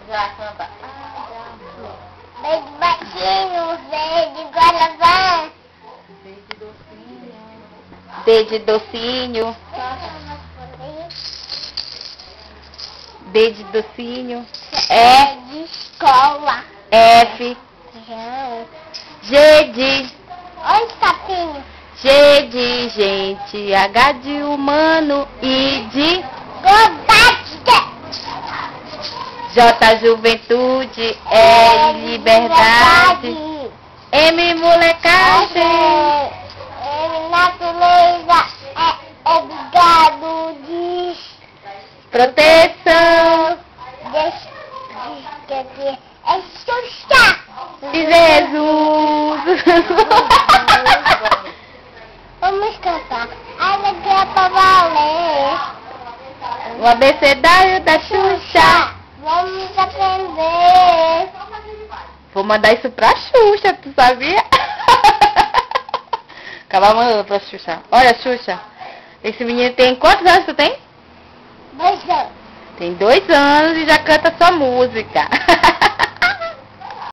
Já canta. Beijo baixinho, verde guaravá. Verde docinho. D de docinho. D de docinho. É de escola. F. Já. G de... Oi, sapinho. G de gente. H de humano. I de... Gobate. J juventude. L liberdade. M molecagem. Natureza. Obrigado. Diz. Proteção Quer dizer, é Xuxa. de Jesus. Vamos cantar. Alegria pra valer. O abecedário da Xuxa. Vamos aprender. Vou mandar isso pra Xuxa, tu sabia? Acabar mandando pra Xuxa. Olha, Xuxa, esse menino tem quantos anos tu tem? 2 anos. Tem 2 anos e já canta sua música.